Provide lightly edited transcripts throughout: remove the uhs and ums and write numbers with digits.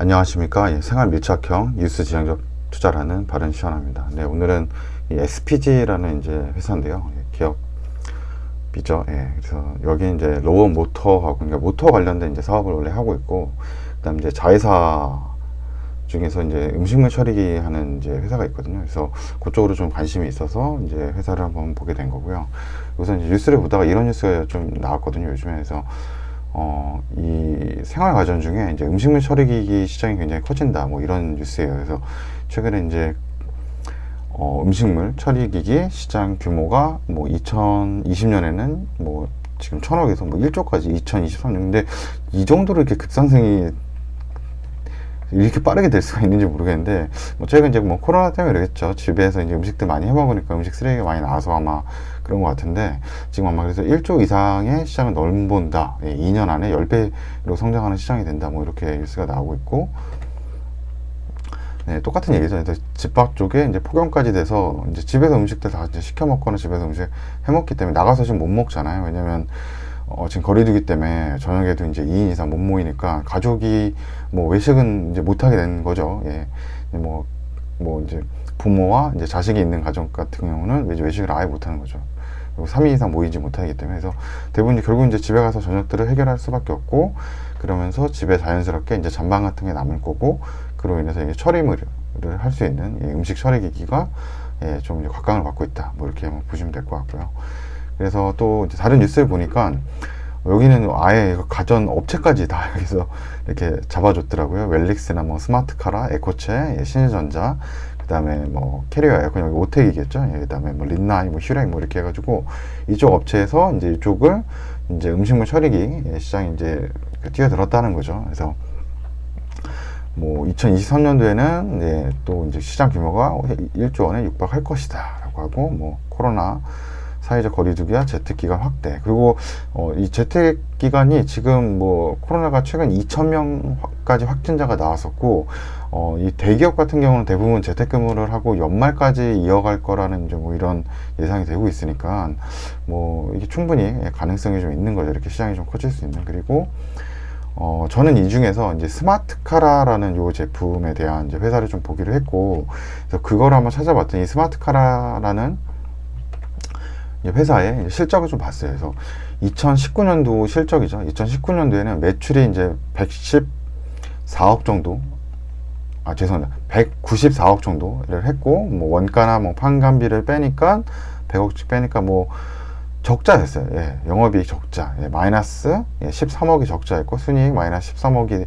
안녕하십니까. 생활 밀착형 뉴스 지향적 투자라는 바른 시원합니다. 네, 오늘은 이 SPG라는 이제 회사인데요. 기업이죠. 그래서 여기 이제 로어 모터하고, 그러니까 모터 관련된 이제 사업을 원래 하고 있고, 그다음 이제 자회사 중에서 이제 음식물 처리기 하는 이제 회사가 있거든요. 그래서 그쪽으로 좀 관심이 있어서 이제 회사를 한번 보게 된 거고요. 우선 이제 뉴스를 보다가 이런 뉴스가 좀 나왔거든요. 요즘에. 그래서 이 생활 가전 중에 이제 음식물 처리기기 시장이 굉장히 커진다, 뭐 이런 뉴스예요. 그래서 최근에 이제 음식물 처리기기 시장 규모가 뭐 2020년에는 뭐 지금 1,000억에서 뭐 1조까지 2023년. 근데 이 정도로 이렇게 급상승이 이렇게 빠르게 될 수가 있는지 모르겠는데, 뭐 최근 이제 뭐 코로나 때문에 그러겠죠. 집에서 이제 음식들 많이 해 먹으니까 음식 쓰레기가 많이 나와서 아마 그런 것 같은데, 지금 아마 그래서 1조 이상의 시장을 넘본다, 2년 안에 10배로 성장하는 시장이 된다, 뭐 이렇게 뉴스가 나오고 있고, 네, 똑같은 얘기죠. 집 밖 쪽에 이제 폭염까지 돼서 이제 집에서 음식들 다 이제 시켜 먹거나 집에서 음식 해 먹기 때문에 나가서 지금 못 먹잖아요. 왜냐면 지금 거리두기 때문에 저녁에도 이제 2인 이상 못 모이니까 가족이 뭐 외식은 이제 못 하게 된 거죠. 뭐 이제 부모와 이제 자식이 있는 가족 같은 경우는 이제 외식을 아예 못 하는 거죠. 그리고 3인 이상 모이지 못하기 때문에. 그래서 대부분 결국 이제 집에 가서 저녁들을 해결할 수밖에 없고, 그러면서 집에 자연스럽게 이제 잔반 같은 게 남을 거고, 그로 인해서 이제 처리를 할 수 있는 음식 처리기기가 좀 이제 곽강을 받고 있다, 뭐 이렇게 한번 보시면 될 것 같고요. 그래서 또 이제 다른 뉴스를 보니까 여기는 아예 가전 업체까지 다 여기서 이렇게 잡아줬더라고요. 웰릭스나 뭐 스마트카라, 에코체, 신일전자, 그다음에 뭐 캐리어 에어컨, 여기 오텍이겠죠. 그다음에 뭐 린나이, 뭐 휴렉, 뭐 이렇게 해가지고 이쪽 업체에서 이제 이쪽을 이제 음식물 처리기 시장에 이제 뛰어들었다는 거죠. 그래서 뭐 2023년도에는 또 이제 시장 규모가 1조 원에 육박할 것이다라고 하고, 뭐 코로나 사회적 거리두기와 재택기간 확대, 그리고 이 재택기간이 지금 뭐 코로나가 최근 2,000명까지 확진자가 나왔었고, 이 대기업 같은 경우는 대부분 재택근무를 하고 연말까지 이어갈 거라는 이제 뭐 이런 예상이 되고 있으니까, 뭐 이게 충분히 가능성이 좀 있는 거죠. 이렇게 시장이 좀 커질 수 있는. 그리고 저는 이 중에서 이제 스마트카라라는 요 제품에 대한 이제 회사를 좀 보기로 했고, 그래서 그걸 한번 찾아봤더니 스마트카라라는 회사의 실적을 좀 봤어요. 그래서 2019년도 실적이죠. 2019년도에는 매출이 이제 114억 정도, 죄송합니다. 194억 정도를 했고, 뭐 원가나 뭐 판관비를 빼니까 100억씩 빼니까 뭐 적자였어요. 영업이익 적자, 마이너스 13억이 적자였고, 순이익 마이너스 13억이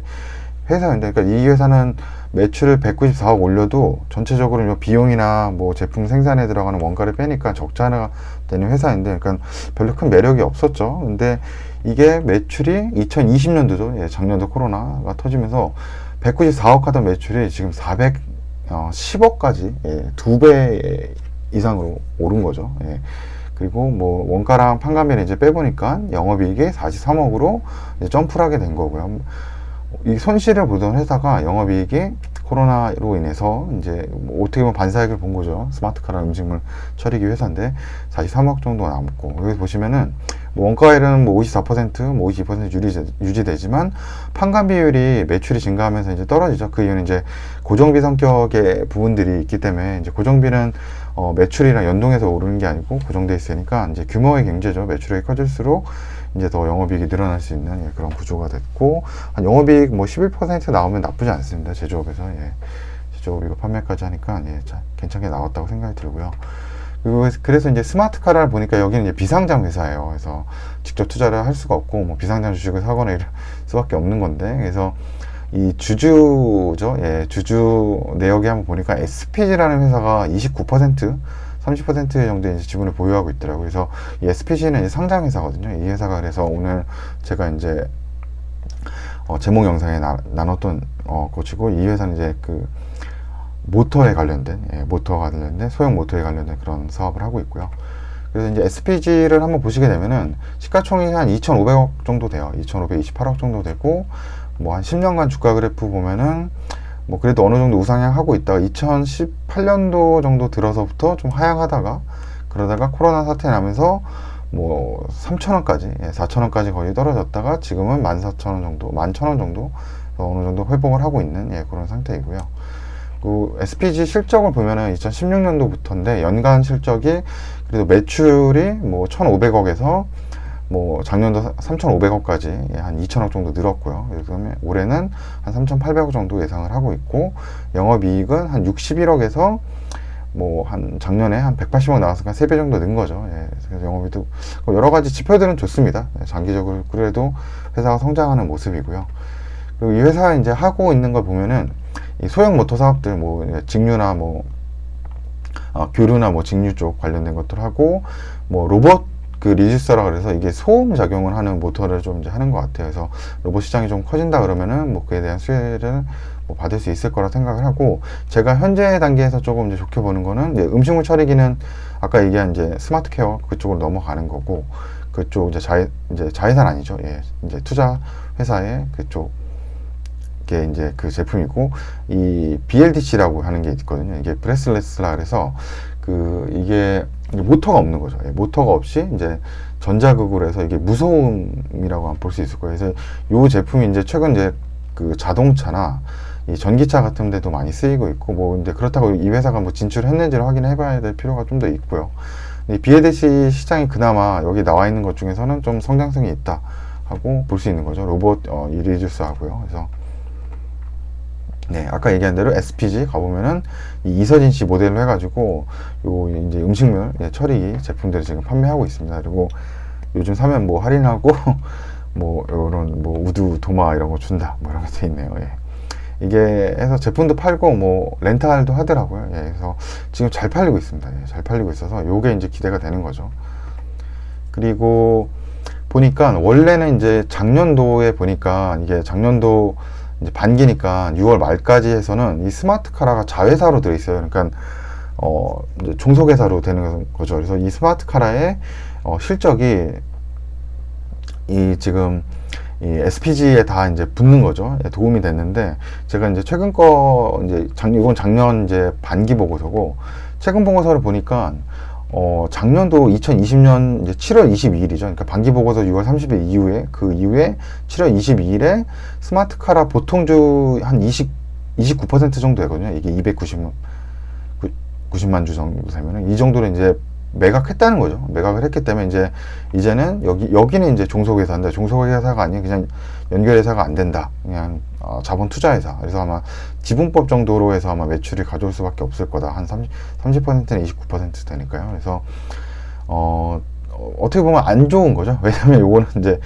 회사인데, 그러니까 이 회사는 매출을 194억 올려도 전체적으로 비용이나 뭐 제품 생산에 들어가는 원가를 빼니까 적자가 되는 회사인데, 그러니까 별로 큰 매력이 없었죠. 근데 이게 매출이 2020년도죠. 작년도 코로나가 터지면서 194억 하던 매출이 지금 410억까지 2배 이상으로 오른 거죠. 그리고 뭐 원가랑 판관비를 이제 빼보니까 영업이익이 43억으로 이제 점프를 하게 된 거고요. 이 손실을 보던 회사가 영업이익이 코로나로 인해서 이제 뭐 어떻게 보면 반사익을 본 거죠. 스마트카라는 음식물 처리기 회사인데 43억 정도 남고, 여기 보시면은 뭐 원가율은 뭐 54%, 뭐 52% 유지되지만 판관 비율이 매출이 증가하면서 이제 떨어지죠. 그 이유는 이제 고정비 성격의 부분들이 있기 때문에, 이제 고정비는 매출이랑 연동해서 오르는 게 아니고 고정돼 있으니까 이제 규모의 경제죠. 매출이 커질수록 이제 더 영업이익이 늘어날 수 있는 그런 구조가 됐고, 한 영업이익 뭐 11% 나오면 나쁘지 않습니다. 제조업에서. 제조업 이거 판매까지 하니까 괜찮게 나왔다고 생각이 들고요. 그래서 이제 스마트카를 보니까 여기는 이제 비상장 회사예요. 그래서 직접 투자를 할 수가 없고, 뭐 비상장 주식을 사거나 이럴 수밖에 없는 건데, 그래서 이 주주죠. 주주 내역에 한번 보니까 SPG라는 회사가 29%, 30% 정도의 지분을 보유하고 있더라고요. 그래서 이 SPG는 이제 상장 회사거든요. 이 회사가, 그래서 오늘 제가 이제 제목 영상에 나눴던 것이고, 이 회사는 이제 그 모터에 관련된, 소형 모터에 관련된 그런 사업을 하고 있고요. 그래서 이제 SPG를 한번 보시게 되면은 시가총액이 한 2,500억 정도 돼요. 2,528억 정도 되고, 뭐 한 10년간 주가 그래프 보면은 뭐 그래도 어느 정도 우상향하고 있다가 2018년도 정도 들어서부터 좀 하향하다가, 그러다가 코로나 사태 나면서 뭐 3,000원까지, 4,000원까지 거의 떨어졌다가 지금은 14,000원 정도, 11,000원 정도 어느 정도 회복을 하고 있는 그런 상태이고요. 그 SPG 실적을 보면은 2016년도부터인데 연간 실적이 그래도 매출이 뭐 1,500억에서 뭐 작년도 3,500억까지 한 2,000억 정도 늘었고요. 그다음에 올해는 한 3,800억 정도 예상을 하고 있고, 영업이익은 한 61억에서 뭐 한 작년에 한 180억 나왔으니까 3배 정도 는 거죠. 그래서 영업이익도 여러 가지 지표들은 좋습니다. 장기적으로 그래도 회사가 성장하는 모습이고요. 그리고 이 회사 이제 하고 있는 걸 보면은 이 소형 모터 사업들, 뭐 직류나 뭐 교류나 뭐 직류 쪽 관련된 것들 하고, 뭐 로봇 그 리듀서라 그래서 이게 소음 작용을 하는 모터를 좀 이제 하는 것 같아요. 그래서 로봇 시장이 좀 커진다 그러면은 뭐 그에 대한 수혜를 뭐 받을 수 있을 거라 생각을 하고, 제가 현재 단계에서 조금 이제 좋게 보는 거는 이제 음식물 처리기는 아까 얘기한 이제 스마트 케어 그쪽으로 넘어가는 거고, 그쪽 이제 자회사 아니죠. 이제 투자 회사의 그쪽 게 이제 그 제품이고, 이 BLDC라고 하는 게 있거든요. 이게 브레스레스라 그래서 그 이게 모터가 없는 거죠. 모터가 없이 이제 전자극으로 해서 이게 무소음이라고 볼 수 있을 거예요. 그래서 이 제품이 이제 최근 이제 그 자동차나 이 전기차 같은 데도 많이 쓰이고 있고, 뭐 근데 그렇다고 이 회사가 뭐 진출했는지를 확인해 봐야 될 필요가 좀 더 있고요. 이 BLDC 시장이 그나마 여기 나와 있는 것 중에서는 좀 성장성이 있다 하고 볼 수 있는 거죠. 로봇 이리듀스 하고요. 그래서 아까 얘기한 대로 SPG 가보면은 이 이서진 씨 모델로 해가지고 요 이제 음식물 처리기 제품들을 지금 판매하고 있습니다. 그리고 요즘 사면 뭐 할인하고 뭐 요런 뭐 우드 도마 이런 거 준다 뭐 이런 게 돼 있네요. 이게 해서 제품도 팔고 뭐 렌탈도 하더라고요. 그래서 지금 잘 팔리고 있습니다. 잘 팔리고 있어서 요게 이제 기대가 되는 거죠. 그리고 보니까 원래는 이제 작년도에 보니까 이게 작년도 이제 반기니까 6월 말까지 해서는 이 스마트카라가 자회사로 들어있어요. 그러니까 이제 종속회사로 되는 거죠. 그래서 이 스마트카라의 실적이 이 지금 이 SPG에 다 이제 붙는 거죠. 도움이 됐는데, 제가 이제 최근 거 이제 이건 작년 이제 반기 보고서고, 최근 보고서를 보니까 작년도 2020년 이제 7월 22일이죠. 그러니까 반기 보고서 6월 30일 이후에, 그 이후에 7월 22일에 스마트카라 보통주 한 29% 정도 되거든요. 이게 90만 주 정도 되면은 이 정도로 이제 매각했다는 거죠. 매각을 했기 때문에 이제는 여기는 이제 종속회사인데, 종속회사가 아닌 그냥 연결회사가 안 된다. 그냥 자본 투자회사. 그래서 아마 지분법 정도로 해서 아마 매출이 가져올 수밖에 없을 거다. 한 30%는 29% 되니까요. 그래서 어떻게 보면 안 좋은 거죠. 왜냐면 요거는 이제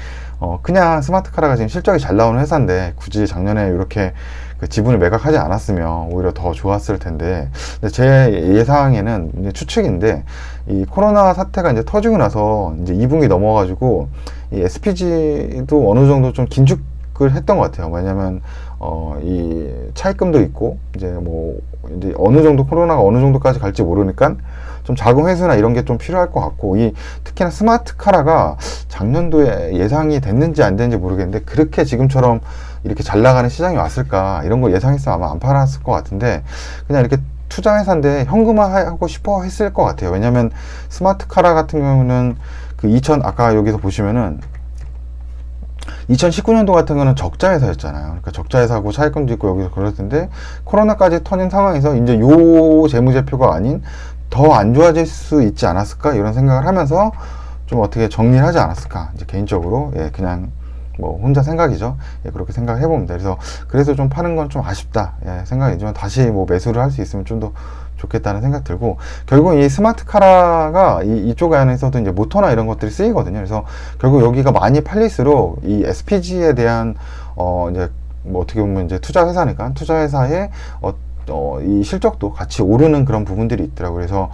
그냥 스마트카라가 지금 실적이 잘 나오는 회사인데 굳이 작년에 이렇게 그 지분을 매각하지 않았으면 오히려 더 좋았을 텐데, 근데 제 예상에는 이제 추측인데, 이 코로나 사태가 이제 터지고 나서 이제 2분기 넘어가지고 이 SPG도 어느 정도 좀 긴축을 했던 것 같아요. 왜냐면 이 차입금도 있고 이제 뭐 이제 어느 정도 코로나가 어느 정도까지 갈지 모르니까 좀 자금 회수나 이런 게 좀 필요할 것 같고, 특히나 스마트카라가 작년도에 예상이 됐는지 안 됐는지 모르겠는데 그렇게 지금처럼 이렇게 잘 나가는 시장이 왔을까, 이런 거 예상했으면 아마 안 팔았을 것 같은데, 그냥 이렇게 투자회사인데 현금화하고 싶어 했을 것 같아요. 왜냐면 스마트카라 같은 경우는 아까 여기서 보시면은 2019년도 같은 거는 적자회사였잖아요. 그러니까 적자회사고 차입금도 있고 여기서 그럴 텐데, 코로나까지 터진 상황에서 이제 요 재무제표가 아닌 더 안 좋아질 수 있지 않았을까, 이런 생각을 하면서 좀 어떻게 정리를 하지 않았을까, 이제 개인적으로 그냥 뭐 혼자 생각이죠. 그렇게 생각을 해봅니다. 그래서 좀 파는 건 좀 아쉽다 생각이지만, 다시 뭐 매수를 할 수 있으면 좀 더 좋겠다는 생각 들고, 결국 이 스마트카라가 이쪽 안에서도 이제 모터나 이런 것들이 쓰이거든요. 그래서 결국 여기가 많이 팔릴수록 이 SPG에 대한 이제 뭐 어떻게 보면 이제 투자회사니까 투자회사의 이 실적도 같이 오르는 그런 부분들이 있더라고요. 그래서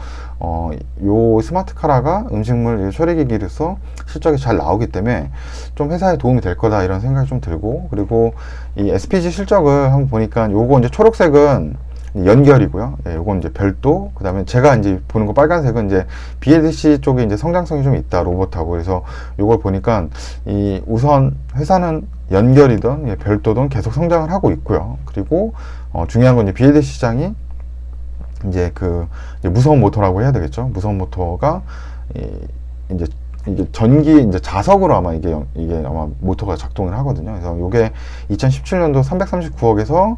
요 스마트카라가 음식물 처리기기로서 실적이 잘 나오기 때문에 좀 회사에 도움이 될 거다, 이런 생각이 좀 들고, 그리고 이 SPG 실적을 한번 보니까 요거 이제 초록색은 연결이고요. 요건 이제 별도, 그 다음에 제가 이제 보는 거 빨간색은 이제 BLDC 쪽에 이제 성장성이 좀 있다, 로봇하고. 그래서 요걸 보니까 우선 회사는 연결이든 별도든 계속 성장을 하고 있고요. 그리고 중요한 건 이제 BLDC 시장이 이제 무선 모터라고 해야 되겠죠. 무선 모터가 이제 이게 전기 이제 자석으로 아마 이게 아마 모터가 작동을 하거든요. 그래서 이게 2017년도 339억에서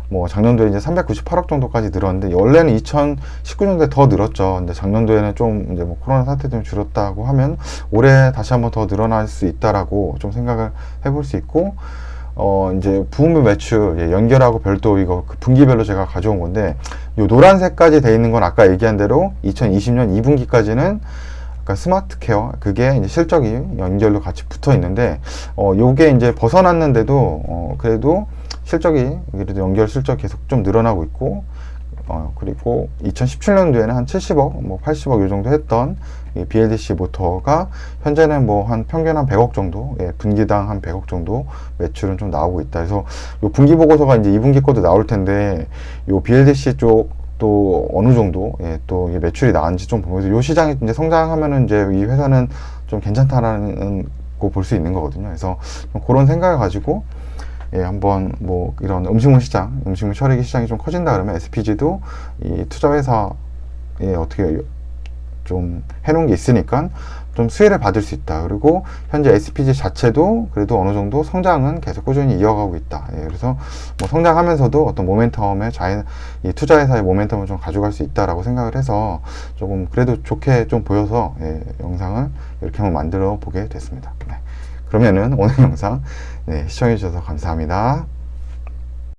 뭐 작년도에 이제 398억 정도까지 늘었는데, 원래는 2019년도에 더 늘었죠. 근데 작년도에는 좀 이제 뭐 코로나 사태 때문에 줄었다고 하면 올해 다시 한번 더 늘어날 수 있다라고 좀 생각을 해볼 수 있고, 이제 부분별 매출, 예, 연결하고 별도 이거 그 분기별로 제가 가져온 건데, 요 노란색까지 돼 있는 건 아까 얘기한 대로 2020년 2분기까지는 아까 스마트 케어, 그게 이제 실적이 연결로 같이 붙어 있는데, 요게 이제 벗어났는데도, 그래도 실적이, 그래도 연결 실적 계속 좀 늘어나고 있고, 그리고 2017년도에는 한 70억, 뭐 80억 요 정도 했던 이 BLDC 모터가 현재는 뭐 한 평균 한 100억 정도, 예, 분기당 한 100억 정도 매출은 좀 나오고 있다. 그래서 요 분기 보고서가 이제 2분기 것도 나올 텐데, 요 BLDC 쪽 또 어느 정도, 예, 또 매출이 나은지 좀 보면서 요 시장이 이제 성장하면은 이제 이 회사는 좀 괜찮다라는 거 볼 수 있는 거거든요. 그래서 좀 그런 생각을 가지고, 예, 한번 뭐 이런 음식물 시장, 음식물 처리기 시장이 좀 커진다 그러면 SPG도 이 투자회사에 어떻게 좀 해놓은 게 있으니까 좀 수혜를 받을 수 있다. 그리고 현재 SPG 자체도 그래도 어느 정도 성장은 계속 꾸준히 이어가고 있다. 예, 그래서 뭐 성장하면서도 어떤 모멘텀에 이 투자회사의 모멘텀을 좀 가져갈 수 있다라고 생각을 해서 조금 그래도 좋게 좀 보여서, 예, 영상을 이렇게 한번 만들어 보게 됐습니다. 네. 그러면은 오늘 영상, 네, 시청해 주셔서 감사합니다.